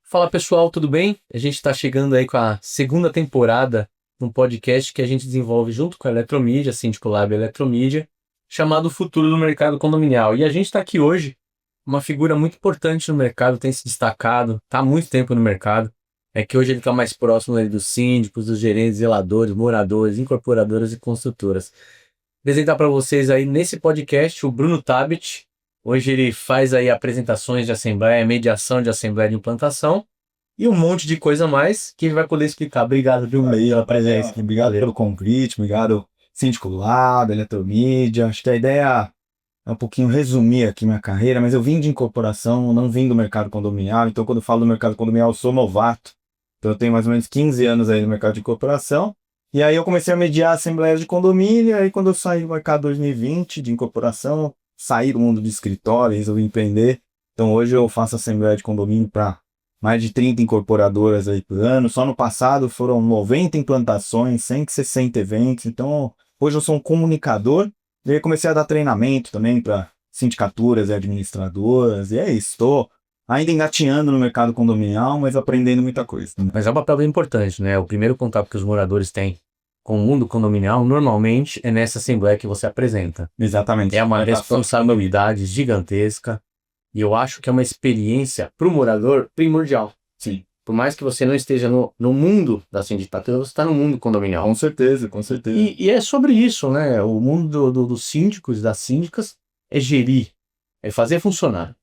Fala pessoal, tudo bem? A gente está chegando aí com a segunda temporada de um podcast que a gente desenvolve junto com a Eletromídia, Síndico Lab Eletromídia, chamado Futuro do Mercado Condominial. E a gente está aqui hoje, uma figura muito importante no mercado, tem se destacado, está há muito tempo no mercado. É que hoje ele está mais próximo ali dos síndicos, dos gerentes, zeladores, moradores, incorporadoras e construtoras. Apresentar para vocês aí nesse podcast o Bruno Tabet. Hoje ele faz aí apresentações de assembleia, mediação de assembleia de implantação e um monte de coisa a mais que ele vai poder explicar. Obrigado, viu, pela presença aqui. Obrigado pelo convite, obrigado, Síndico Lab, Eletromídia. Acho que a ideia é um pouquinho resumir aqui minha carreira, mas eu vim de incorporação, não vim do mercado condominial, então quando eu falo do mercado condominial eu sou novato. Então eu tenho mais ou menos 15 anos aí no mercado de incorporação, e aí eu comecei a mediar assembleias de condomínio, e aí quando eu saí do mercado 2020 de incorporação, saí do mundo de escritório, resolvi empreender. Então hoje eu faço assembleia de condomínio para mais de 30 incorporadoras aí por ano. Só no passado foram 90 implantações, 160 eventos. Então, hoje eu sou um comunicador. E aí comecei a dar treinamento também para sindicaturas e administradoras. E é isso, estou ainda engatinhando no mercado condominial, mas aprendendo muita coisa. Mas é um papel bem importante, né? O primeiro contato que os moradores têm com o mundo condominial, normalmente, é nessa assembleia que você apresenta. Exatamente. É uma responsabilidade gigantesca e eu acho que é uma experiência para o morador primordial. Sim. Por mais que você não esteja no mundo da sindicatura, você está no mundo condominial. Com certeza, com certeza. E é sobre isso, né? O mundo dos síndicos e das síndicas é gerir, é fazer funcionar.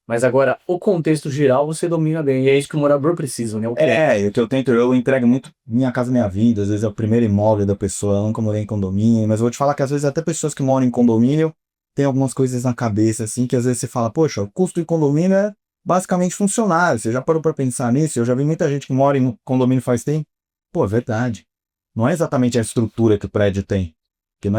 Mas agora, o contexto geral você domina bem. E é isso que o morador precisa, né? O que eu tento, eu entrego muito Minha Casa Minha Vida. Às vezes é o primeiro imóvel da pessoa, eu nunca morei em condomínio, mas eu vou te falar que às vezes até pessoas que moram em condomínio têm algumas coisas na cabeça, assim, que às vezes você fala, poxa, o custo de condomínio é basicamente funcionário. Você já parou para pensar nisso? Eu já vi muita gente que mora em condomínio faz tempo. Pô, é verdade. Não é exatamente a estrutura que o prédio tem. Porque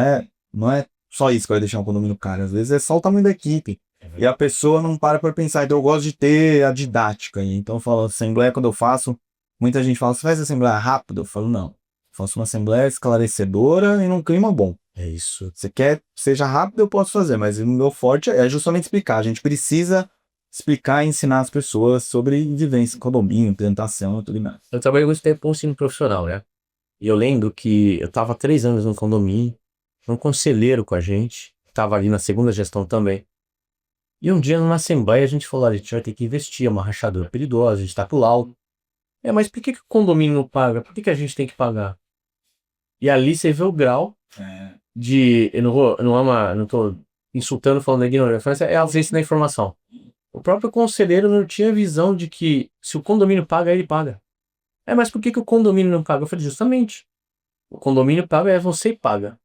não é só isso que vai deixar um condomínio caro. Às vezes é só o tamanho da equipe. E a pessoa não para pensar. Então eu gosto de ter a didática. Então eu falo, assembleia quando eu faço, muita gente fala, você faz assembleia rápido? Eu falo, não. Eu faço uma assembleia esclarecedora e num clima bom. É isso. Você quer que seja rápido, eu posso fazer, mas o meu forte é justamente explicar. A gente precisa explicar e ensinar as pessoas sobre vivência, condomínio, implantação e tudo mais. Eu trabalhei muito tempo com ensino profissional, né? E eu lembro que eu estava 3 anos no condomínio, um conselheiro com a gente, estava ali na segunda gestão também. E um dia, numa assembleia, a gente falou, olha, a gente vai ter que investir, é uma rachadura perigosa, a gente está pro laudo. Mas por que o condomínio não paga? Por que a gente tem que pagar? E ali você vê o grau de... não tô insultando, falando da ignorância, mas é a ausência da informação. O próprio conselheiro não tinha visão de que se o condomínio paga, ele paga. Mas por que o condomínio não paga? Eu falei, justamente. O condomínio paga, você paga.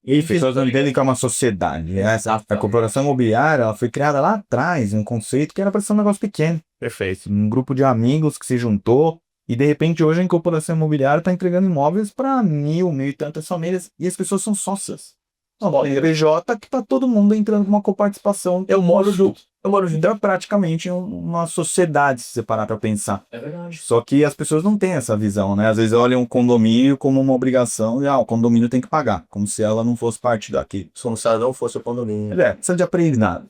E as pessoas não entendem que é uma sociedade. A corporação imobiliária ela foi criada lá atrás, um conceito que era para ser um negócio pequeno. Perfeito. Um grupo de amigos que se juntou e de repente hoje a incorporação imobiliária está entregando imóveis para 1.000 e tantas famílias e as pessoas são sócias. Uma PJ que está todo mundo entrando com uma coparticipação. Eu moro junto. Então é praticamente uma sociedade, se você parar para pensar. É verdade. Só que as pessoas não têm essa visão, né? Às vezes olham o condomínio como uma obrigação e o condomínio tem que pagar, como se ela não fosse parte daqui. Como se ela não fosse o condomínio. Precisa de aprendizado.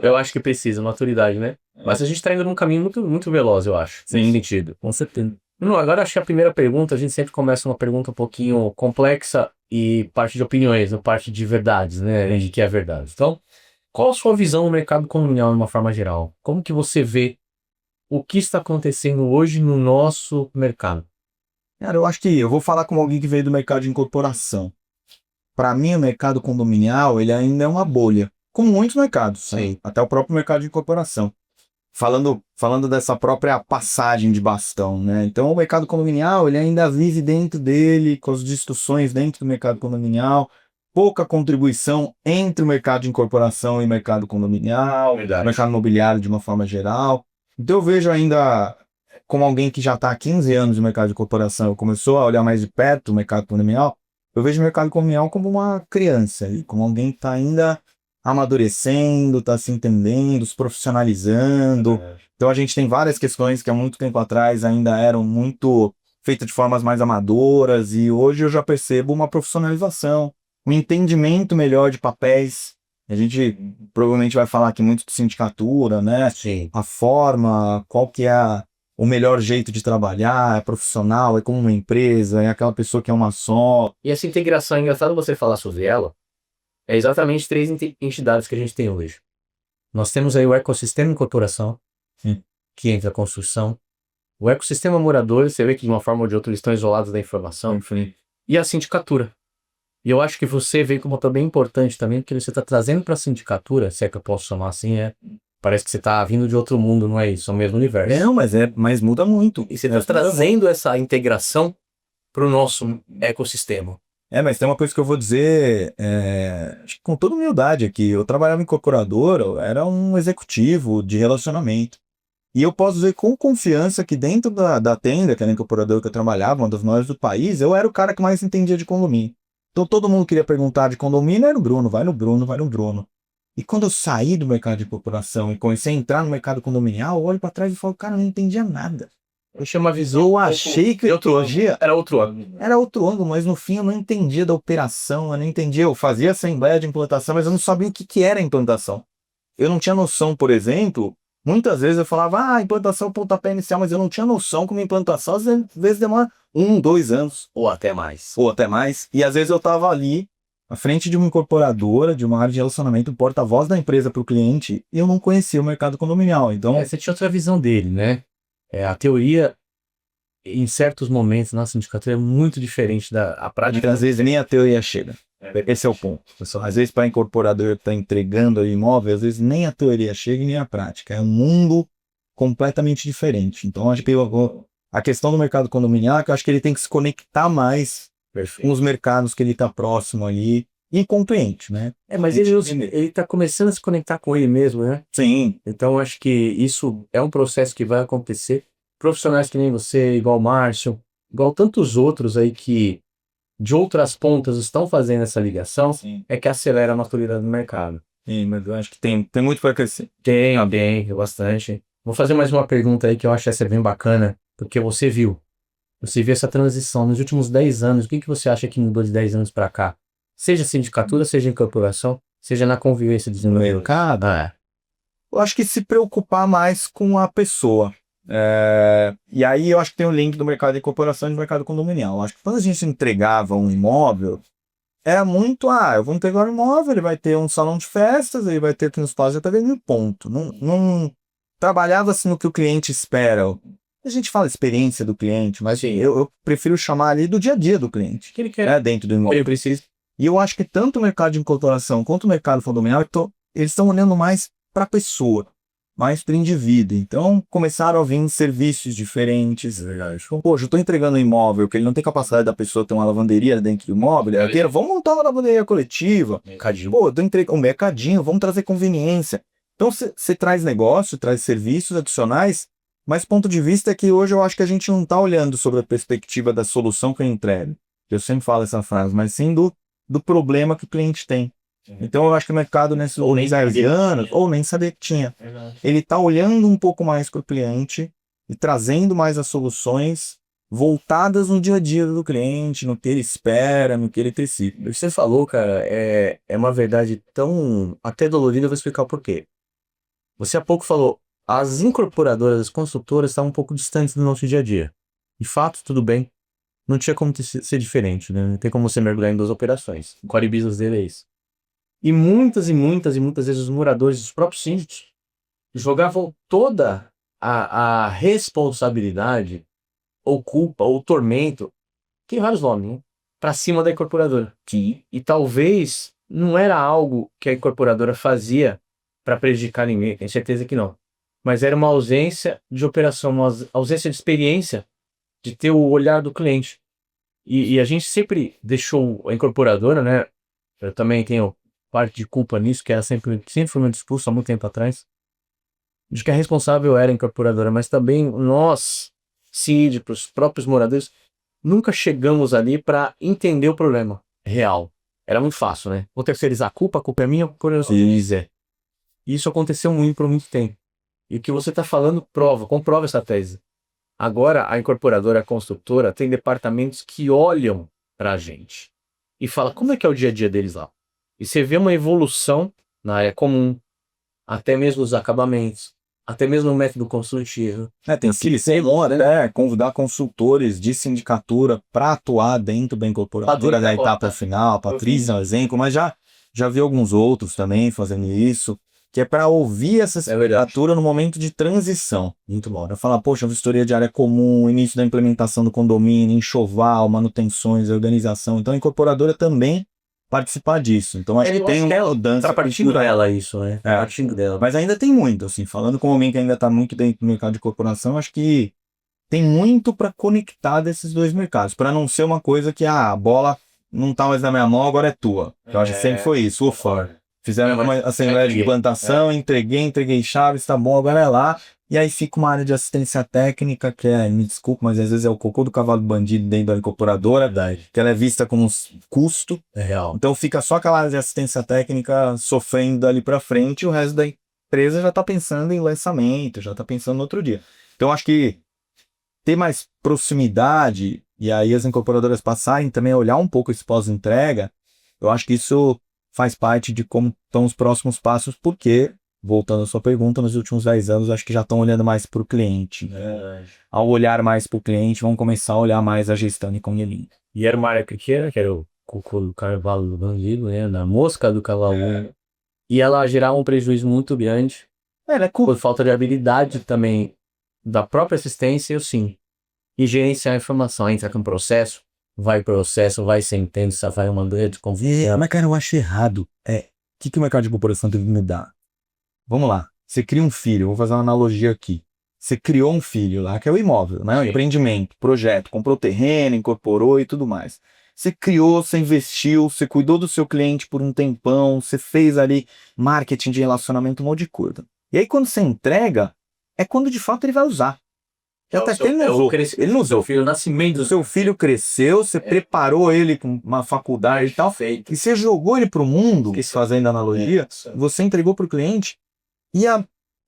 Eu acho que precisa, maturidade, né? Mas a gente está indo num caminho muito, muito veloz, eu acho. Sim. Nesse sentido. Com certeza. Não, agora acho que a primeira pergunta, a gente sempre começa uma pergunta um pouquinho complexa e parte de opiniões, não parte de verdades, né? De que é verdade. Então, qual a sua visão do mercado condominial de uma forma geral? Como que você vê o que está acontecendo hoje no nosso mercado? Cara, eu acho que eu vou falar como alguém que veio do mercado de incorporação. Para mim, o mercado condominial, ele ainda é uma bolha, como muitos mercados, Sim. até o próprio mercado de incorporação. Falando dessa própria passagem de bastão, né? Então, o mercado condominial, ele ainda vive dentro dele, com as discussões dentro do mercado condominial, pouca contribuição entre o mercado de incorporação e o mercado condominial, Verdade. mercado imobiliário de uma forma geral. Então, eu vejo ainda, como alguém que já está há 15 anos no mercado de incorporação, começou a olhar mais de perto o mercado condominial, eu vejo o mercado condominial como uma criança, como alguém que está ainda amadurecendo, está se entendendo, se profissionalizando. Então a gente tem várias questões que há muito tempo atrás ainda eram muito feitas de formas mais amadoras e hoje eu já percebo uma profissionalização, um entendimento melhor de papéis. A gente provavelmente vai falar aqui muito de sindicatura, né? Sim. A forma, qual que é o melhor jeito de trabalhar, é profissional, é como uma empresa, é aquela pessoa que é uma só. E essa integração, é engraçado você falar sobre ela, é exatamente três entidades que a gente tem hoje. Nós temos aí o ecossistema incorporação, Sim. que entra a construção, o ecossistema moradores, você vê que de uma forma ou de outra eles estão isolados da informação, e a sindicatura. E eu acho que você veio com um papel bem importante também, porque você está trazendo para a sindicatura, se é que eu posso chamar assim, parece que você está vindo de outro mundo, não é isso? É o mesmo universo. Não, mas muda muito. E você está trazendo essa integração para o nosso ecossistema. Mas tem uma coisa que eu vou dizer acho que com toda humildade aqui. Eu trabalhava em incorporadora, eu era um executivo de relacionamento. E eu posso dizer com confiança que dentro da tenda, que era a incorporadora que eu trabalhava, uma das maiores do país, eu era o cara que mais entendia de condomínio. Então todo mundo queria perguntar de condomínio, era o Bruno, vai no Bruno, vai no Bruno. E quando eu saí do mercado de incorporação e comecei a entrar no mercado condominial, eu olho para trás e falo, cara, eu não entendia nada. Eu chamo a visão. Eu achei que era outro ângulo. era outro ângulo, mas no fim eu não entendia da operação, eu não entendia. Eu fazia assembleia de implantação, mas eu não sabia o que era implantação. Eu não tinha noção, por exemplo, muitas vezes eu falava, implantação pontapé inicial, mas eu não tinha noção como implantação, às vezes demora 2 anos. Ou até mais. Ou até mais. E às vezes eu estava ali, à frente de uma incorporadora, de uma área de relacionamento, porta-voz da empresa para o cliente, e eu não conhecia o mercado condominial. Então, você tinha outra visão dele, né? A teoria, em certos momentos na sindicatura, é muito diferente da prática. às vezes nem a teoria chega. Esse é o ponto. Às vezes, para incorporador que está entregando o imóvel, às vezes nem a teoria chega e nem a prática. É um mundo completamente diferente. Então, acho que a questão do mercado condominial é que eu acho que ele tem que se conectar mais com os mercados que ele está próximo ali e com o cliente, né? Mas ele está começando a se conectar com ele mesmo, né? Sim. Então, acho que isso é um processo que vai acontecer. Profissionais que nem você, igual o Márcio, igual tantos outros aí que de outras pontas estão fazendo essa ligação, é que acelera a maturidade do mercado. Sim, mas eu acho que tem muito para crescer. Tem bastante. Vou fazer mais uma pergunta aí que eu acho essa bem bacana, porque você viu essa transição nos últimos 10 anos. O que você acha que mudou de 10 anos para cá? Seja sindicatura, seja incorporação, seja na convivência de mercado. Eu acho que se preocupar mais com a pessoa. E aí eu acho que tem o link do mercado de incorporação e do mercado condominial. Eu acho que quando a gente entregava um imóvel, era muito, eu vou entregar um imóvel, ele vai ter um salão de festas, ele vai ter aqui no espaço de atendimento, ponto. Não trabalhava-se no que o cliente espera. A gente fala experiência do cliente, mas eu prefiro chamar ali do dia a dia do cliente. Que ele quer dentro do imóvel. Ele precisa. E eu acho que tanto o mercado de incorporação quanto o mercado condominial, eles estão olhando mais para a pessoa, mais para o indivíduo. Então, começaram a vir serviços diferentes. Poxa, eu estou entregando um imóvel que ele não tem capacidade da pessoa ter uma lavanderia dentro do imóvel. Vamos montar uma lavanderia coletiva. Mercadinho. Eu entregando um mercadinho, vamos trazer conveniência. Então, você traz negócio, traz serviços adicionais, mas o ponto de vista é que hoje eu acho que a gente não está olhando sobre a perspectiva da solução que eu entrego. Eu sempre falo essa frase, mas sim do problema que o cliente tem. Então eu acho que o mercado nesses últimos 10 anos, ou nem sabia que tinha, ele está olhando um pouco mais para o cliente e trazendo mais as soluções voltadas no dia a dia do cliente, no que ele espera, no que ele precisa. O que você falou, cara, é uma verdade tão até dolorida, eu vou explicar o porquê. Você há pouco falou, as incorporadoras, as construtoras estavam um pouco distantes do nosso dia a dia. De fato, tudo bem. Não tinha como ser diferente, né? Não tem como você mergulhar em 2 operações. O core business dele é isso. E muitas vezes os moradores, os próprios síndicos, jogavam toda a responsabilidade, ou culpa, ou tormento, tem vários nomes, né? Para cima da incorporadora. E talvez não era algo que a incorporadora fazia para prejudicar ninguém, tenho certeza que não. Mas era uma ausência de operação, uma ausência de experiência, de ter o olhar do cliente. E a gente sempre deixou a incorporadora, né? Eu também tenho parte de culpa nisso, que ela sempre foi meu discurso há muito tempo atrás, de que a responsável era a incorporadora, mas também nós, síndicos, próprios moradores, nunca chegamos ali para entender o problema real. Era muito fácil, né? Vou terceirizar a culpa é minha, por eu dizer. Isso aconteceu muito por muito tempo. E o que você está falando comprova essa tese. Agora, a incorporadora, a construtora, tem departamentos que olham para a gente e fala como é que é o dia a dia deles lá. E você vê uma evolução na área comum, até mesmo os acabamentos, Até mesmo o método consultivo. Tem que ser, convidar consultores de sindicatura para atuar dentro da incorporadora da etapa final, Patrícia é um exemplo, mas já vi alguns outros também fazendo isso, que é para ouvir essa sindicatura no momento de transição. Muito bom. Para falar, poxa, vistoria de área comum, início da implementação do condomínio, enxoval, manutenções, organização. Então a incorporadora também participar disso. Então acho que tem uma mudança. Tá partindo dela isso, né? Partindo dela. Mas ainda tem muito, assim, falando como alguém que ainda está muito dentro do mercado de corporação, acho que tem muito para conectar desses dois mercados, para não ser uma coisa que a bola não tá mais na minha mão, agora é tua. Eu acho que sempre foi isso, o for. Fizeram uma assembleia de implantação, entreguei chaves, tá bom, agora é lá. E aí fica uma área de assistência técnica, que me desculpa, mas às vezes é o cocô do cavalo bandido dentro da incorporadora, que ela é vista como um custo. É real. Então fica só aquela área de assistência técnica sofrendo dali para frente, e o resto da empresa já está pensando em lançamento, já está pensando no outro dia. Então acho que ter mais proximidade, e aí as incorporadoras passarem também a olhar um pouco esse pós-entrega, eu acho que isso faz parte de como estão os próximos passos, porque, voltando à sua pergunta, nos últimos 10 anos, acho que já estão olhando mais para o cliente. Ao olhar mais para o cliente, vão começar a olhar mais a gestão de Congelim. E era uma área pequena, que era o cocô do cavalo do bandido, né? Da mosca do cavalo. E ela gerava um prejuízo muito grande. Por falta de habilidade também da própria assistência, eu sim. E gerenciar a informação, entra com processo, vai sentença, vai mandando de convite. Mas, cara, eu acho errado. O que o mercado de corporação teve que me dar? Vamos lá. Você cria um filho, vou fazer uma analogia aqui. Você criou um filho lá, que é o imóvel, né? O empreendimento, projeto, comprou terreno, incorporou e tudo mais. Você criou, você investiu, você cuidou do seu cliente por um tempão, você fez ali marketing de relacionamento, um monte de coisa. E aí quando você entrega, é quando de fato ele vai usar. Ele não usou. O nascimento. O seu filho cresceu, você preparou ele com uma faculdade e tal, e você jogou ele para o mundo, fazendo analogia, você entregou para o cliente, e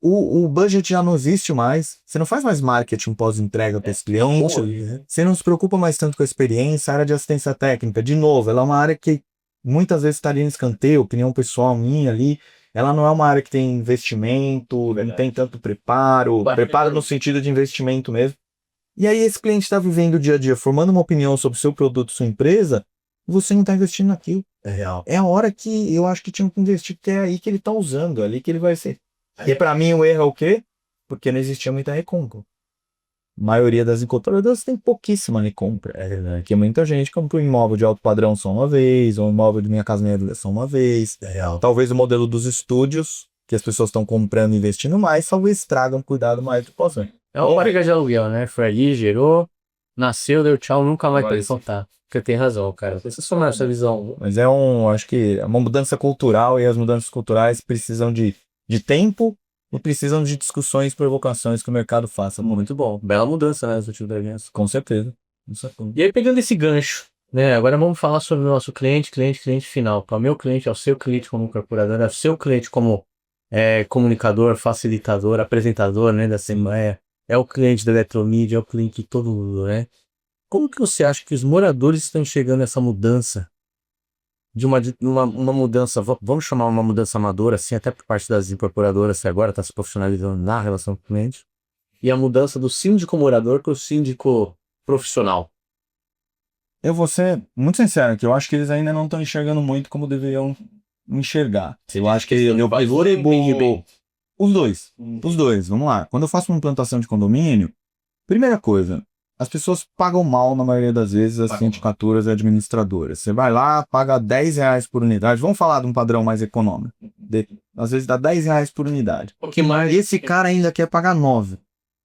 o budget já não existe mais. Você não faz mais marketing pós-entrega para esse cliente. Você não se preocupa mais tanto com a experiência. A área de assistência técnica, de novo, ela é uma área que muitas vezes estaria em escanteio, opinião pessoal minha ali. Ela não é uma área que tem investimento, não tem tanto preparo no sentido de investimento mesmo. E aí esse cliente está vivendo o dia a dia, formando uma opinião sobre o seu produto, sua empresa, e você não está investindo naquilo. É real. É a hora que eu acho que tinha que investir, porque é aí que ele está usando, é ali que ele vai ser. E para mim o erro é o quê? Porque não existia muita recompra. A maioria das incorporadoras tem pouquíssima recompra. Que muita gente compra um imóvel de alto padrão só uma vez, ou um imóvel de Minha Casa Minha Vida só uma vez. Talvez o modelo dos estúdios, que as pessoas estão comprando e investindo mais, talvez tragam cuidado mais do pós-venda. É uma briga de aluguel, né? Foi ali, gerou, nasceu, deu tchau, nunca mais pode soltar. Porque tem razão, cara. Precisa somar essa visão. Mas acho que é uma mudança cultural, e as mudanças culturais precisam de tempo e precisam de discussões e provocações que o mercado faça. Muito bom. Bela mudança, né, nos últimos 10 anos. Com certeza. E aí, pegando esse gancho, né, agora vamos falar sobre o nosso cliente final. Para o meu cliente, é o seu cliente como incorporador, é o seu cliente como comunicador, facilitador, apresentador, né, da Assembleia, é o cliente da Eletromídia, é o cliente de todo mundo, né? Como que você acha que os moradores estão chegando a essa mudança? De uma mudança, vamos chamar uma mudança amadora, assim, até por parte das incorporadoras, que agora está se profissionalizando na relação com o cliente, e a mudança do síndico morador com o síndico profissional. Eu vou ser muito sincero, que eu acho que eles ainda não estão enxergando muito como deveriam enxergar. Eu acho que eu os dois, vamos lá. Quando eu faço uma implantação de condomínio, primeira coisa, as pessoas pagam mal na maioria das vezes, as sindicaturas e administradoras. Você vai lá, paga R$10 por unidade. Vamos falar de um padrão mais econômico. Às vezes dá R$10 por unidade. E esse cara ainda quer pagar 9.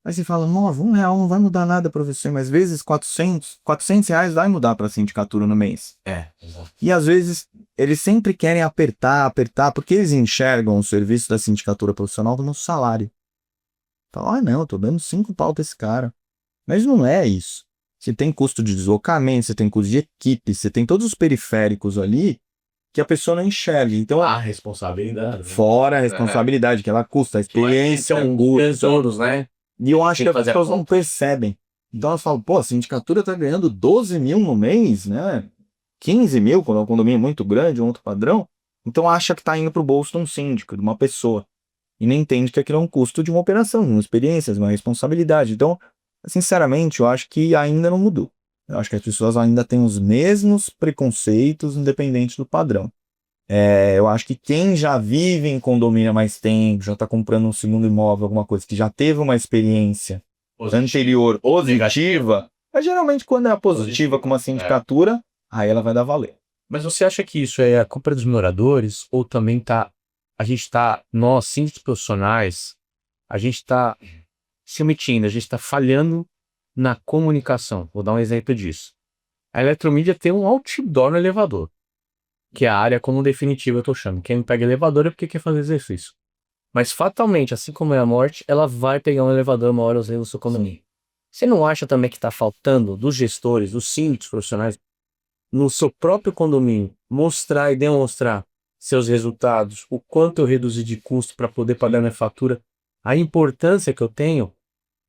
Aí você fala, 9, R$1 não vai mudar nada para você, mas às vezes R$400 vai mudar para a sindicatura no mês. Exato. E às vezes eles sempre querem apertar, porque eles enxergam o serviço da sindicatura profissional no salário. Fala, não, eu tô dando 5 pau pra esse cara. Mas não é isso. Você tem custo de deslocamento, você tem custo de equipe, você tem todos os periféricos ali que a pessoa não enxerga. Então, a responsabilidade. Fora a responsabilidade que ela custa, a experiência, tesouros, né? E eu acho que as pessoas não percebem. Então elas falam, pô, a sindicatura tá ganhando 12 mil no mês, né? 15 mil, quando é um condomínio muito grande, um outro padrão. Então acha que tá indo pro bolso de um síndico, de uma pessoa. e nem entende que aquilo é um custo de uma operação, de uma experiência, de uma responsabilidade. Então, sinceramente, eu acho que ainda não mudou. Eu acho que as pessoas ainda têm os mesmos preconceitos, independente do padrão. Eu acho que quem já vive em condomínio há mais tempo, já está comprando um segundo imóvel, alguma coisa, que já teve uma experiência anterior positiva, geralmente quando é a positiva com uma sindicatura, aí ela vai dar valer. Mas você acha que isso é a culpa dos moradores ou também nós, síndicos profissionais, a gente está se omitindo, a gente está falhando na comunicação? Vou dar um exemplo disso. A Eletromídia tem um outdoor no elevador, que é a área como definitiva eu tô chamando. Quem não pega elevador é porque quer fazer exercício. Mas fatalmente, assim como é a morte, ela vai pegar um elevador uma hora usando o seu condomínio. Você não acha também que está faltando dos gestores, dos síndicos profissionais, no seu próprio condomínio, mostrar e demonstrar seus resultados, o quanto eu reduzi de custo para poder pagar minha fatura, a importância que eu tenho,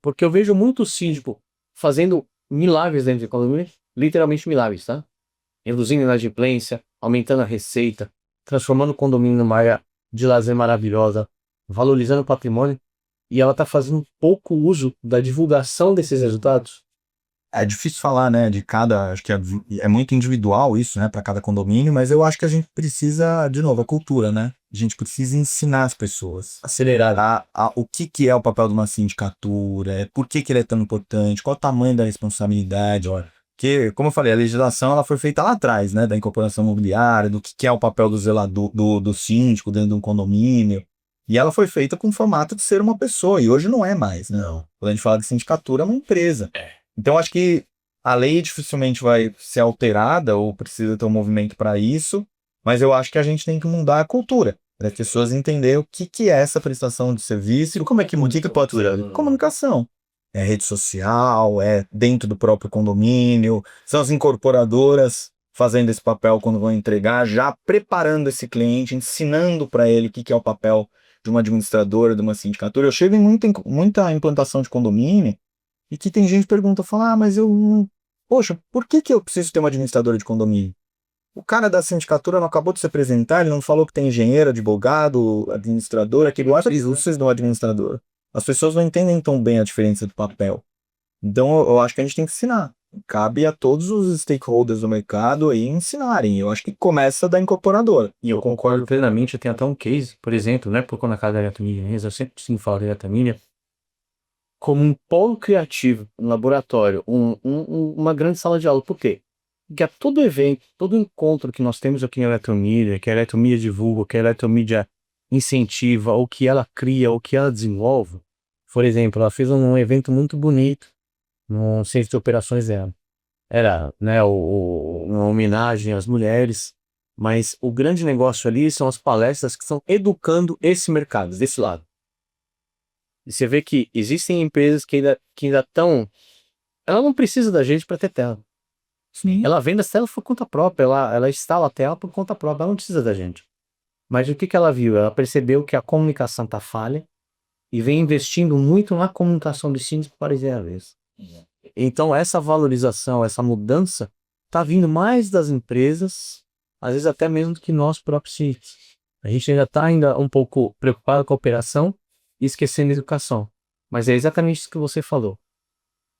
porque eu vejo muito síndico fazendo milagres dentro de condomínio, literalmente milagres, tá? Reduzindo a inadimplência, aumentando a receita, transformando o condomínio numa área de lazer maravilhosa, valorizando o patrimônio, e ela está fazendo pouco uso da divulgação desses resultados. É difícil falar, né, de cada, acho que é muito individual isso, né, para cada condomínio, mas eu acho que a gente precisa, de novo, a cultura, né? A gente precisa ensinar as pessoas. Acelerar. O que é o papel de uma sindicatura, por que ele é tão importante, qual o tamanho da responsabilidade, porque, como eu falei, a legislação ela foi feita lá atrás, né, da incorporação imobiliária, do que é o papel do zelador, do síndico dentro de um condomínio, e ela foi feita com o formato de ser uma pessoa, e hoje não é mais, né? Não. Quando a gente fala de sindicatura, é uma empresa. Então, acho que a lei dificilmente vai ser alterada ou precisa ter um movimento para isso, mas eu acho que a gente tem que mudar a cultura, para as pessoas entenderem o que é essa prestação de serviço e Como é que o que pode ser. Comunicação. É rede social, é dentro do próprio condomínio, são as incorporadoras fazendo esse papel quando vão entregar, já preparando esse cliente, ensinando para ele o que é o papel de uma administradora, de uma sindicatura. Eu chego em muita implantação de condomínio e que tem gente que pergunta, fala, mas poxa, por que eu preciso ter uma administradora de condomínio? O cara da sindicatura não acabou de se apresentar, ele não falou que tem engenheiro, advogado, administrador, aquele lá vocês dão administrador. As pessoas não entendem tão bem a diferença do papel. Então eu acho que a gente tem que ensinar. Cabe a todos os stakeholders do mercado aí ensinarem. Eu acho que começa da incorporadora. E eu concordo plenamente, eu tenho até um case, por exemplo, né, por quando a casa da Eletromídia, eu sempre sim falo da Eletromídia, como um polo criativo, um laboratório, uma grande sala de aula. Por quê? Porque a todo evento, todo encontro que nós temos aqui em Eletromídia, que a Eletromídia divulga, que a Eletromídia incentiva, ou que ela cria, ou que ela desenvolve. Por exemplo, ela fez um evento muito bonito no centro de operações dela. Era, né, uma homenagem às mulheres, mas o grande negócio ali são as palestras que estão educando esse mercado, desse lado. E você vê que existem empresas que ainda estão. Ela não precisa da gente para ter tela. Sim. Ela vende as telas por conta própria, ela instala a tela por conta própria, ela não precisa da gente. Mas o que ela viu? Ela percebeu que a comunicação está falha e vem investindo muito na comunicação dos síndicos para dizer a vez. Então essa valorização, essa mudança está vindo mais das empresas, às vezes até mesmo do que nós próprios síndicos. A gente ainda está um pouco preocupado com a operação e esquecendo a educação. Mas é exatamente isso que você falou.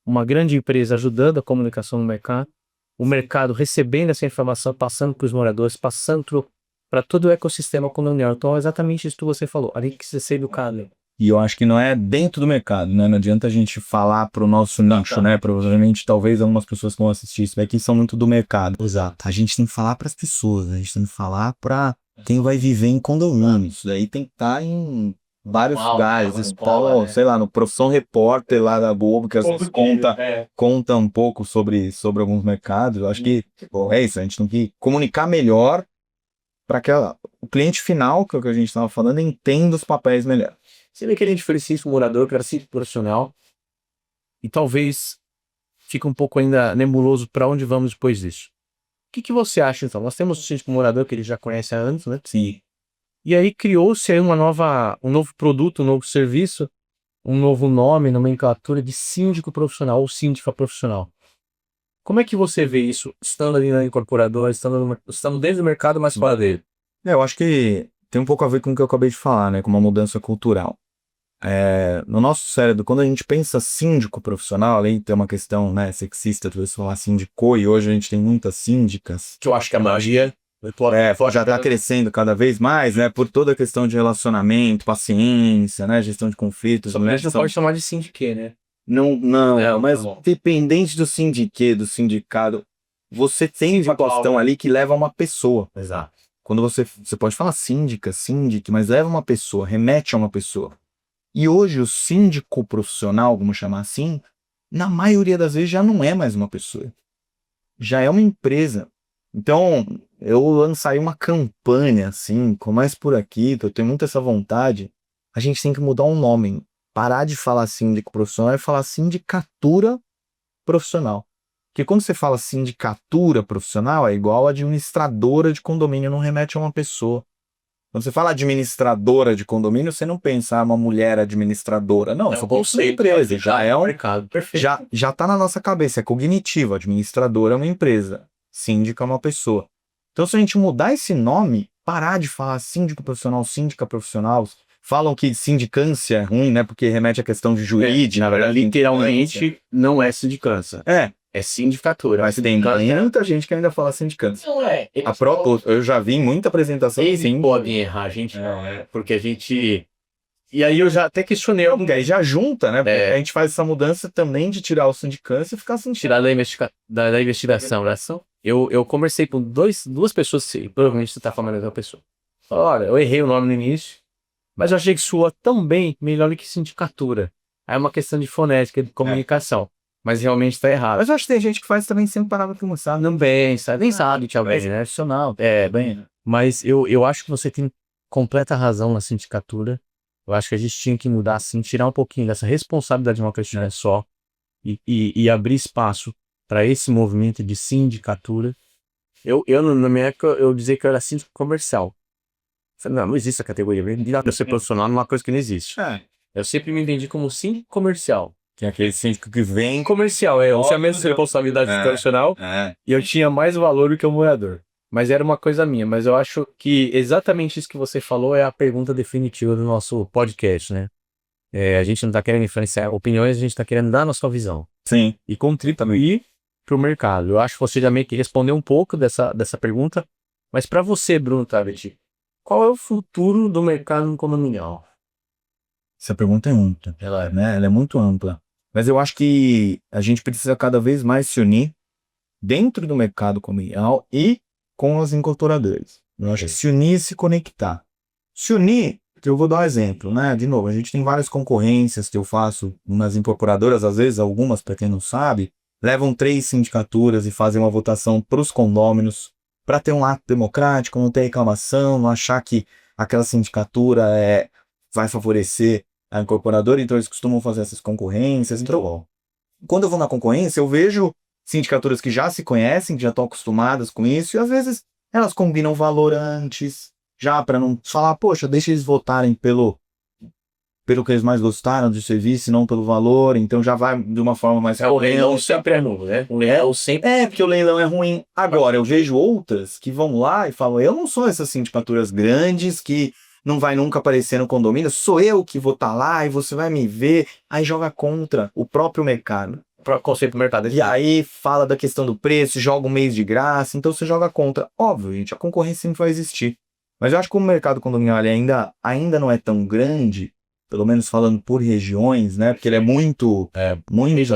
Uma grande empresa ajudando a comunicação no mercado, o mercado recebendo essa informação, passando para os moradores, passando para todo o ecossistema condominial. Então é exatamente isso que você falou. A gente precisa ser educado. E eu acho que não é dentro do mercado, né? Não adianta a gente falar pro nosso nicho, né? Provavelmente, talvez algumas pessoas que vão assistir isso daqui são muito do mercado. Exato. A gente tem que falar para as pessoas, a gente tem que falar para quem vai viver em condomínio. Isso daí tem que estar em vários lugares. Escola, sei lá, no Profissão Repórter lá da Globo, que às vezes conta um pouco sobre alguns mercados. Eu acho que é isso, a gente tem que comunicar melhor para que o cliente final, que é o que a gente estava falando, entenda os papéis melhor. Você vê que a gente diferencia o morador para síndico profissional e talvez fique um pouco ainda nebuloso para onde vamos depois disso. O que você acha então? Nós temos o síndico morador que ele já conhece há anos, né? Sim. E aí criou-se aí um novo produto, um novo serviço, um novo nome, nomenclatura de síndico profissional ou síndica profissional. Como é que você vê isso estando ali na incorporadora, estando dentro do mercado, mas fora dele? Eu acho que tem um pouco a ver com o que eu acabei de falar, né? Com uma mudança cultural. No nosso cérebro, quando a gente pensa síndico profissional, além de ter uma questão, né, sexista, tu falar síndicou, e hoje a gente tem muitas síndicas. Que eu acho que a magia Já está crescendo cada vez mais, né? Por toda a questão de relacionamento, paciência, né? Gestão de conflitos. Só que a gente não pode chamar de sindiquê, né? Não, mas tá bom. dependente do sindiquê, do sindicato, você tem uma questão ali que leva uma pessoa. Exato. Quando você pode falar síndica, síndic, mas leva uma pessoa, remete a uma pessoa. E hoje o síndico profissional, vamos chamar assim, na maioria das vezes já não é mais uma pessoa. Já é uma empresa. Então, eu lançaria uma campanha, assim, começa por aqui, eu tenho muito essa vontade. A gente tem que mudar um nome. Parar de falar síndico profissional e falar sindicatura profissional. Porque quando você fala sindicatura profissional, é igual administradora de condomínio, não remete a uma pessoa. Quando você fala administradora de condomínio, você não pensa uma mulher administradora. Não, É só um uma conceito, empresa. Já é um mercado. Perfeito. já tá na nossa cabeça, é cognitivo. Administradora é uma empresa, síndica é uma pessoa. Então, se a gente mudar esse nome, parar de falar síndico profissional, síndica profissional, falam que sindicância é ruim, né? Porque remete à questão de jurídica. Na verdade, literalmente, não é sindicância. É, Sindicatura. mas tem muita gente que ainda fala sindicância. Não é. A própria, eu já vi em muita apresentação. Eles Sim, podem errar, a gente não, né? Porque a gente... E aí eu já até questionei porque aí já junta, né? Porque É. a gente faz essa mudança também de tirar o sindicância e ficar sindicância. tirar da investigação, né? Eu conversei com duas pessoas, provavelmente você tá falando da mesma pessoa. Olha, eu errei o nome no início, mas eu achei que soa tão bem, melhor do que sindicatura. Aí é uma questão de fonética, de comunicação. Mas realmente tá errado. Mas eu acho que tem gente que faz também sem parar pra começar. Não bem, sabe? Nem sabe que é alguém, né? Profissional. Bem. Mas eu acho que você tem completa razão na sindicatura. Eu acho que a gente tinha que mudar, assim, tirar um pouquinho dessa responsabilidade de uma pessoa só e abrir espaço para esse movimento de sindicatura. Na minha época, eu dizia que eu era síndico comercial. Falei, não existe essa categoria. Eu ser profissional numa coisa que não existe. Eu sempre me entendi como síndico comercial. Que é aquele síndico que vem. Comercial, eu tinha a mesma responsabilidade profissional e eu tinha mais valor do que o morador. Mas era uma coisa minha. Mas eu acho que exatamente isso que você falou é a pergunta definitiva do nosso podcast, né? A gente não está querendo influenciar opiniões, a gente está querendo dar a nossa visão. Sim. E contribuir para o mercado. Eu acho que você já meio que respondeu um pouco dessa pergunta. Mas para você, Bruno Tabet, qual é o futuro do mercado condominial? Essa pergunta é ampla. Ela é muito ampla. Mas eu acho que a gente precisa cada vez mais se unir dentro do mercado condominial e com as incorporadoras. Eu acho que se unir e se conectar. Se unir, eu vou dar um exemplo, né? De novo, a gente tem várias concorrências que eu faço nas incorporadoras, às vezes algumas, para quem não sabe, levam 3 sindicaturas e fazem uma votação para os condôminos, para ter um ato democrático, não ter reclamação, não achar que aquela sindicatura vai favorecer a incorporadora, então eles costumam fazer essas concorrências. Então, quando eu vou na concorrência, eu vejo sindicaturas que já se conhecem, que já estão acostumadas com isso, e às vezes elas combinam valor antes, já para não falar, poxa, deixa eles votarem pelo que eles mais gostaram do serviço e não pelo valor, então já vai de uma forma mais... O leilão sempre é nulo, né? O leilão sempre... porque o leilão é ruim. Agora, eu vejo outras que vão lá e falam, eu não sou essas sindicaturas grandes que não vai nunca aparecer no condomínio, sou eu que vou estar lá e você vai me ver, aí joga contra o próprio mercado. O conceito do mercado. E aí fala da questão do preço, joga um mês de graça, então você joga contra. Óbvio, gente, a concorrência sempre vai existir. Mas eu acho que como o mercado condominial ainda não é tão grande, pelo menos falando por regiões, né? Porque ele é muito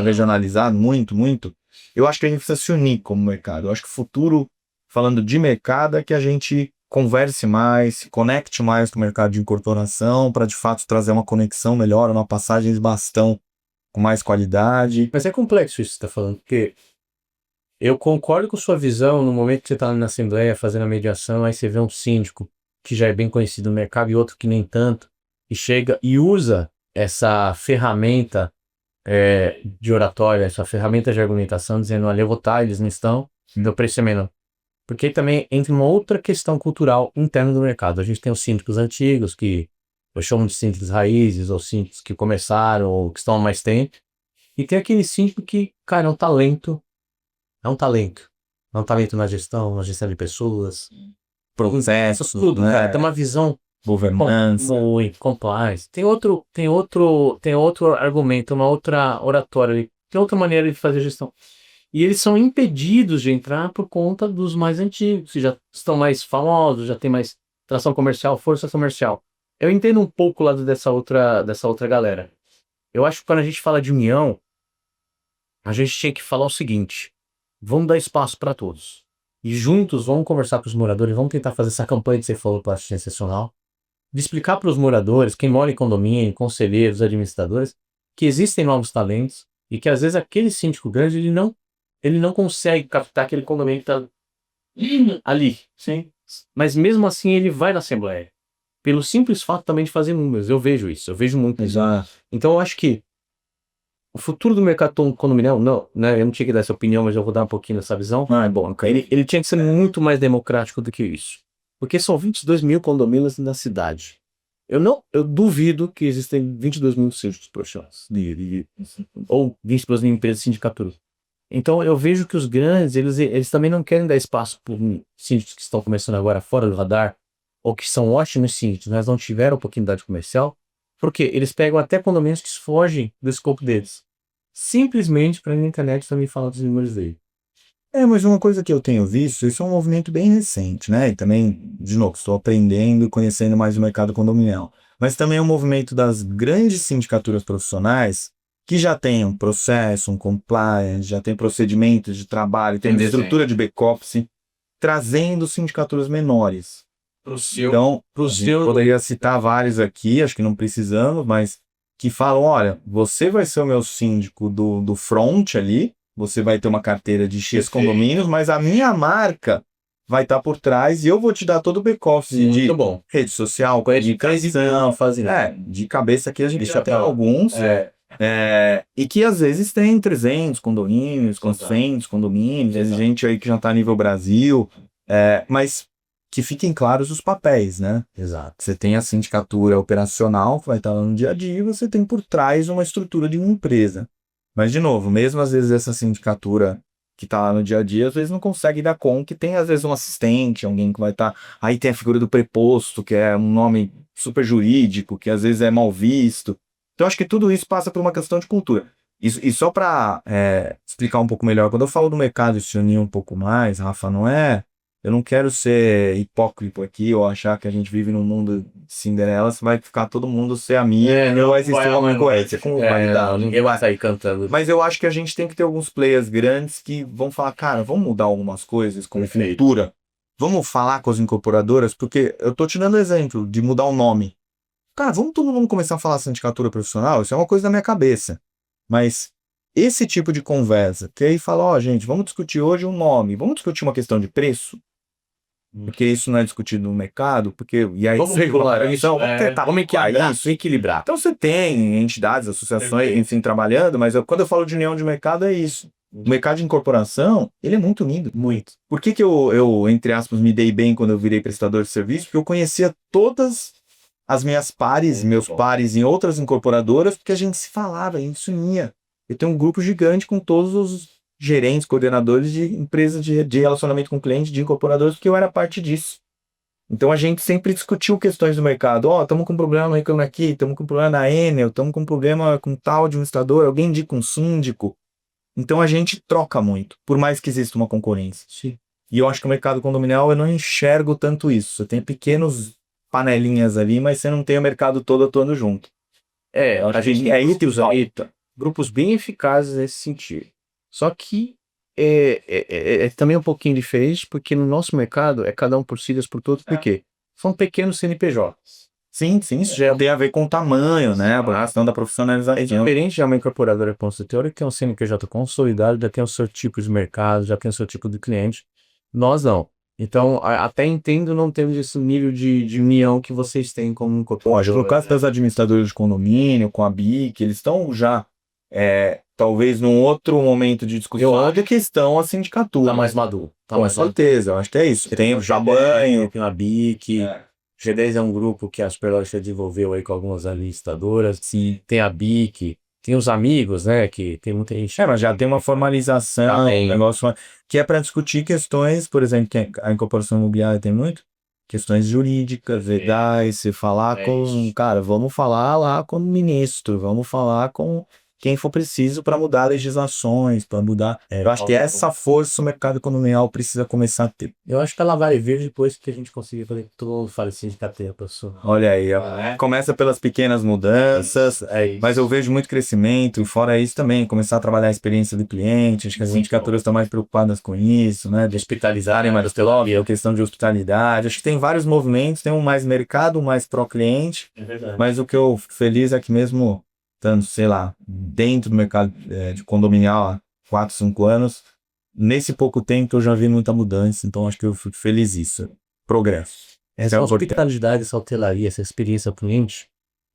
regionalizado, muito. Eu acho que a gente precisa se unir como mercado. Eu acho que o futuro, falando de mercado, é que a gente converse mais, se conecte mais com o mercado de incorporação, para de fato trazer uma conexão melhor, uma passagem de bastão com mais qualidade. Mas é complexo isso que você está falando, porque eu concordo com sua visão no momento que você está na Assembleia fazendo a mediação, aí você vê um síndico que já é bem conhecido no mercado e outro que nem tanto, e chega e usa essa ferramenta de oratória, essa ferramenta de argumentação, dizendo, olha, eu vou estar, eles não estão, meu preço é menor. Porque aí também entra uma outra questão cultural interna do mercado. A gente tem os síndicos antigos, que eu chamo de síndicos raízes, ou síndicos que começaram, ou que estão há mais tempo. E tem aquele síndico que, cara, é um talento. É um talento. É um talento na gestão de pessoas. Processo, Tudo, né? cara. Tem uma visão governança. Muito, compliance. Tem outro argumento, uma outra oratória ali, tem outra maneira de fazer gestão. E eles são impedidos de entrar por conta dos mais antigos, que já estão mais famosos, já tem mais tração comercial, força comercial. Eu entendo um pouco o lado dessa outra galera. Eu acho que quando a gente fala de união, a gente tinha que falar o seguinte: vamos dar espaço para todos. E juntos vamos conversar com os moradores, vamos tentar fazer essa campanha que você falou para assistência sensacional, de explicar para os moradores, quem mora em condomínio, conselheiros, administradores, que existem novos talentos e que às vezes aquele síndico grande ele não consegue captar aquele condomínio que está ali. Sim. Mas mesmo assim ele vai na assembleia. Pelo simples fato também de fazer números. Eu vejo isso, eu vejo muito isso. Exato. Então eu acho que o futuro do mercado condominial, não, né? Eu não tinha que dar essa opinião, mas eu vou dar um pouquinho dessa visão. É bom. Ele tinha que ser muito mais democrático do que isso. Porque são 22 mil condomínios na cidade. Eu duvido que existem 22 mil síndicos profissionais. Ou 22 mil empresas de sindicatura. Então eu vejo que os grandes, eles também não querem dar espaço para síndicos que estão começando agora fora do radar, ou que são ótimos síndicos, mas não tiveram oportunidade comercial, porque eles pegam até condomínios que fogem do escopo deles. Simplesmente para na internet também falar dos números dele. Mas uma coisa que eu tenho visto, isso é um movimento bem recente, né? E também, de novo, estou aprendendo e conhecendo mais o mercado condominial. Mas também é um movimento das grandes sindicaturas profissionais que já tem um processo, um compliance, já tem procedimentos de trabalho, tem uma estrutura de back-office, trazendo sindicaturas menores. Então, poderia citar vários aqui, acho que não precisamos, mas que falam, olha, você vai ser o meu síndico do front ali, você vai ter uma carteira de X condomínios, mas a minha marca vai estar por trás e eu vou te dar todo o back-office de rede social, comunicação, de cabeça aqui a gente já tem alguns, e que às vezes tem 300 condomínios, 400 condomínios, tem gente aí que já está a nível Brasil, mas que fiquem claros os papéis, né? Exato. Você tem a sindicatura operacional, que vai estar no dia a dia, e você tem por trás uma estrutura de uma empresa. Mas, de novo, mesmo às vezes essa sindicatura que está lá no dia a dia, às vezes não consegue dar conta, que tem às vezes um assistente, alguém que vai estar... Aí tem a figura do preposto, que é um nome super jurídico, que às vezes é mal visto. Então, acho que tudo isso passa por uma questão de cultura. E só para explicar um pouco melhor, quando eu falo do mercado e se unir um pouco mais, Rafa, não é... Eu não quero ser hipócrita aqui ou achar que a gente vive num mundo de Cinderela, vai ficar todo mundo ser amigo, não vai existir uma coerência com validade. Ninguém vai sair cantando. Mas eu acho que a gente tem que ter alguns players grandes que vão falar, cara, vamos mudar algumas coisas como cultura, vamos falar com as incorporadoras, porque eu tô te dando exemplo de mudar o nome. Cara, vamos todo mundo começar a falar sindicatura profissional, isso é uma coisa da minha cabeça. Mas esse tipo de conversa, que aí fala, gente, vamos discutir hoje um nome, vamos discutir uma questão de preço, porque isso não é discutido no mercado, e aí vamos regular isso, vamos equilibrar. Então você tem entidades, associações, enfim, trabalhando, mas quando eu falo de união de mercado é isso. O mercado de incorporação, ele é muito unido. Muito. Por que eu, entre aspas, me dei bem quando eu virei prestador de serviço? Porque eu conhecia todas as minhas pares, meus pares em outras incorporadoras, porque a gente se falava, a gente se unia. Eu tenho um grupo gigante com todos os gerentes, coordenadores de empresas de relacionamento com o cliente, de incorporadores, porque eu era parte disso. Então a gente sempre discutiu questões do mercado. Estamos com um problema reclamando aqui, estamos com um problema na Enel, estamos com um problema com tal administrador, alguém indica um síndico. Então a gente troca muito, por mais que exista uma concorrência. Sim. E eu acho que o mercado condominial eu não enxergo tanto isso. Você tem pequenos panelinhas ali, mas você não tem o mercado todo atuando junto. A gente tem grupos bem eficazes nesse sentido. Só que é também um pouquinho diferente, porque no nosso mercado é cada um por si, Deus por todos, por quê? São pequenos CNPJs. Sim, isso já tem a ver com o tamanho, né? A questão da profissionalização. É diferente de uma incorporadora consultora, que tem um CNPJ consolidado, já tem o seu tipo de mercado, já tem o seu tipo de cliente. Nós não. Então, até entendo não termos esse nível de união que vocês têm como incorporadora. No caso das administradoras de condomínio, com a BIC, eles estão já... talvez num outro momento de discussão, onde a questão a sindicatura. Tá mais maduro. Com certeza, eu acho que é isso. Tem o Jabanho, tem a BIC, G10 é um grupo que a Superlógica desenvolveu aí com algumas administradoras. Sim. Tem a BIC, tem os amigos, né, que tem muita gente... mas já tem uma formalização, um negócio que é para discutir questões, por exemplo, que a incorporação imobiliária tem muito, questões jurídicas, legais, você falar com, cara, vamos falar lá com o ministro, vamos falar com quem for preciso para mudar legislações, para mudar. Eu acho que essa força o mercado condominial precisa começar a ter. Eu acho que ela vai vir depois que a gente conseguir fazer que todo mundo fale assim de carteira, professor. Olha aí, ó. Começa pelas pequenas mudanças, mas eu vejo muito crescimento, e fora isso também, começar a trabalhar a experiência do cliente, acho que as sindicaturas estão mais preocupadas com isso, né, de hospitalizarem mais a questão de hospitalidade, acho que tem vários movimentos, tem um mais mercado, um mais pró-cliente, mas o que eu fico feliz é que mesmo estando, sei lá, dentro do mercado de condominial há 4, 5 anos, nesse pouco tempo eu já vi muita mudança, então acho que eu fico feliz isso. Progresso. Essa hospitalidade, essa hotelaria, essa experiência cliente,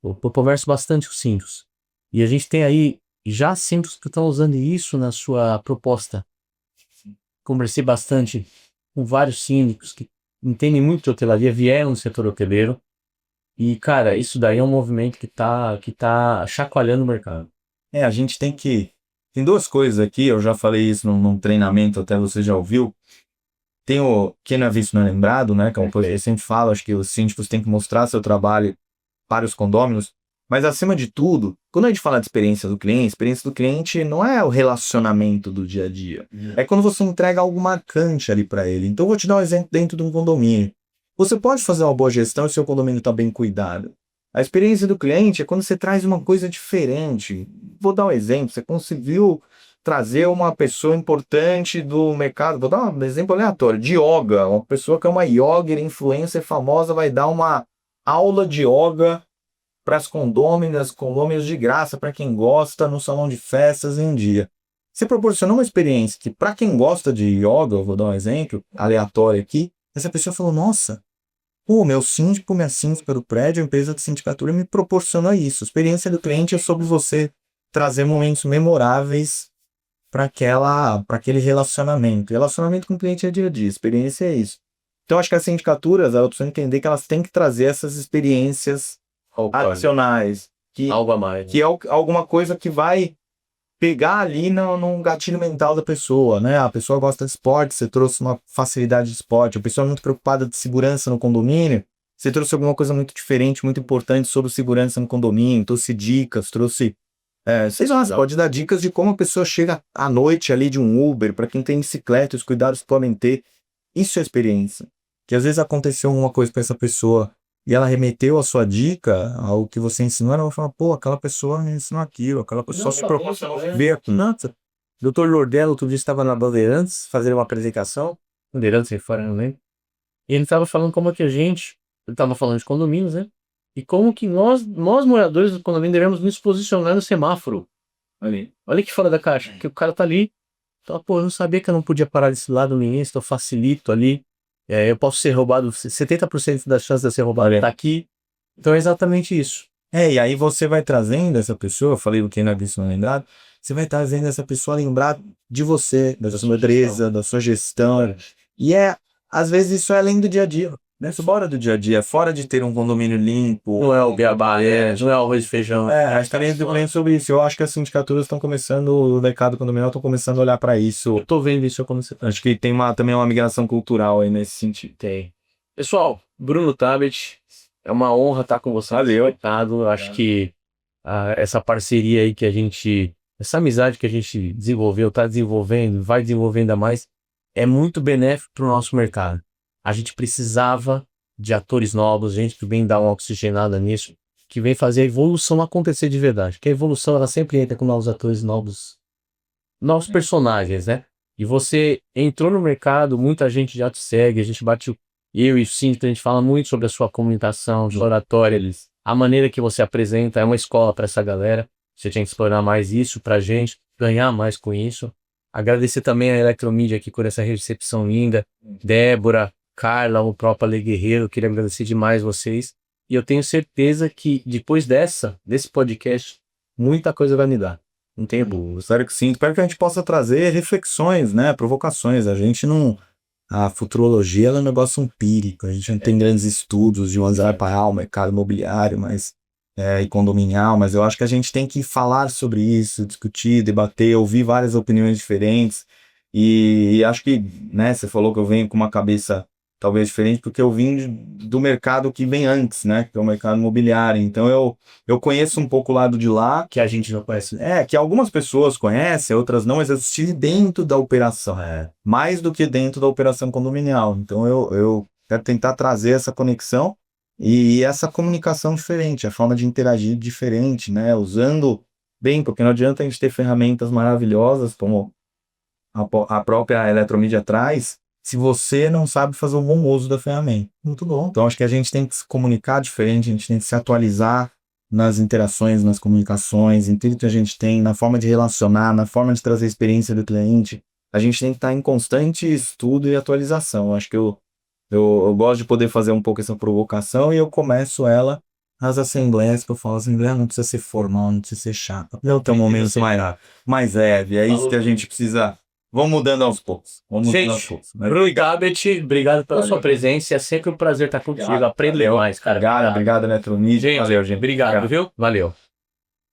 eu converso bastante com síndicos. E a gente tem aí já síndicos que estão usando isso na sua proposta. Conversei bastante com vários síndicos que entendem muito de hotelaria, vieram do setor hoteleiro. E, cara, isso daí é um movimento que tá chacoalhando o mercado. A gente tem que... Tem duas coisas aqui, eu já falei isso num treinamento, até você já ouviu. Tem o quem não é visto não é lembrado, né? Que é uma coisa que eu sempre falo, acho que os síndicos têm que mostrar seu trabalho para os condôminos. Mas, acima de tudo, quando a gente fala de experiência do cliente não é o relacionamento do dia a dia. É quando você entrega algo marcante ali para ele. Então, eu vou te dar um exemplo dentro de um condomínio. Você pode fazer uma boa gestão e seu condomínio está bem cuidado. A experiência do cliente é quando você traz uma coisa diferente. Vou dar um exemplo. Você conseguiu trazer uma pessoa importante do mercado. Vou dar um exemplo aleatório. De yoga. Uma pessoa que é uma yoga, influencer famosa, vai dar uma aula de yoga para as condôminos de graça, para quem gosta, no salão de festas em um dia. Você proporcionou uma experiência que, para quem gosta de yoga, eu vou dar um exemplo aleatório aqui, essa pessoa falou, nossa, meu síndico, minha síndica do prédio, a empresa de sindicatura me proporciona isso. A experiência do cliente é sobre você trazer momentos memoráveis para aquele relacionamento. Relacionamento com o cliente é dia a dia, experiência é isso. Então, acho que as sindicaturas, elas precisam entender que elas têm que trazer essas experiências adicionais. Algo a mais. Que é alguma coisa que vai pegar ali no gatilho mental da pessoa, né? A pessoa gosta de esporte, você trouxe uma facilidade de esporte. A pessoa é muito preocupada de segurança no condomínio, você trouxe alguma coisa muito diferente, muito importante sobre segurança no condomínio, trouxe dicas, trouxe... sei lá, você pode dar dicas de como a pessoa chega à noite ali de um Uber, para quem tem bicicleta, os cuidados que podem ter. Isso é experiência. Que às vezes aconteceu alguma coisa com essa pessoa e ela remeteu a sua dica ao que você ensinou, ela vai falar, aquela pessoa me ensinou aquilo, aquela pessoa me proporcionou ver aqui. Nossa, Dr. Lordelo outro dia estava na Bandeirantes fazendo uma apresentação, Bandeirantes aí fora, não lembro, e ele estava falando como que ele estava falando de condomínios, né? E como que nós moradores do condomínio devemos nos posicionar no semáforo. Olha que fora da caixa, que o cara tá ali, então, eu não sabia que eu não podia parar desse lado no início, eu facilito ali. Eu posso ser roubado, 70% das chances de eu ser roubado tá aqui. Então é exatamente isso. E aí você vai trazendo essa pessoa, eu falei o que não é visto não é lembrado, você vai trazendo essa pessoa a lembrar de você, da sua empresa, da sua gestão. E às vezes isso é além do dia a dia. Fora do dia a dia, fora de ter um condomínio limpo. Não é o beabá, não é o arroz e feijão. A gente tá lendo sobre isso. Eu acho que as sindicaturas estão começando, o mercado condominial estão começando a olhar para isso. Eu tô vendo isso acontecer. Acho que tem também uma migração cultural aí nesse sentido. Tem. Pessoal, Bruno Tabet, é uma honra estar com você. Valeu. Eu acho que essa parceria aí que essa amizade que a gente desenvolveu, tá desenvolvendo, vai desenvolvendo ainda mais, é muito benéfico para o nosso mercado. A gente precisava de atores novos, gente que vem dar uma oxigenada nisso, que vem fazer a evolução acontecer de verdade. Porque a evolução, ela sempre entra com novos atores, novos personagens, né? E você entrou no mercado, muita gente já te segue, a gente eu e o Cinto, a gente fala muito sobre a sua comunicação, de oratória, a maneira que você apresenta, é uma escola para essa galera. Você tinha que explorar mais isso pra gente, ganhar mais com isso. Agradecer também a Eletromídia aqui por essa recepção linda. Débora, Carla, o próprio Ale Guerreiro, eu queria agradecer demais vocês. E eu tenho certeza que depois desse podcast, muita coisa vai me dar. Não tenho dúvida. Espero que sim. Espero que a gente possa trazer reflexões, né? Provocações. A gente não... A futurologia ela é um negócio empírico. A gente não tem grandes estudos de onde vai parar o mercado imobiliário, e condominial, mas eu acho que a gente tem que falar sobre isso, discutir, debater, ouvir várias opiniões diferentes. E acho que, né, você falou que eu venho com uma cabeça talvez diferente, porque eu vim do mercado que vem antes, né? Que é o mercado imobiliário. Então eu conheço um pouco o lado de lá. Que a gente não conhece. Que algumas pessoas conhecem, outras não, mas eu estive dentro da operação. Mais do que dentro da operação condominial. Então eu quero tentar trazer essa conexão e essa comunicação diferente, a forma de interagir diferente, né? Usando bem, porque não adianta a gente ter ferramentas maravilhosas como a própria Eletromídia traz, se você não sabe fazer um bom uso da ferramenta. Muito bom. Então, acho que a gente tem que se comunicar diferente, a gente tem que se atualizar nas interações, nas comunicações, em tudo que a gente tem, na forma de relacionar, na forma de trazer a experiência do cliente. A gente tem que estar em constante estudo e atualização. Acho que eu gosto de poder fazer um pouco essa provocação e eu começo ela nas assembleias, que eu falo, assembleia não precisa ser formal, não precisa ser chata. Não tem um momento mais leve, é isso que a gente precisa. Vamos mudando aos poucos. Gente, Rui Gabet, obrigado pela sua presença. É sempre um prazer estar contigo. Aprendo demais, cara. Obrigado, Eletromídia. Gente, Valeu, gente. Obrigado, viu? Valeu.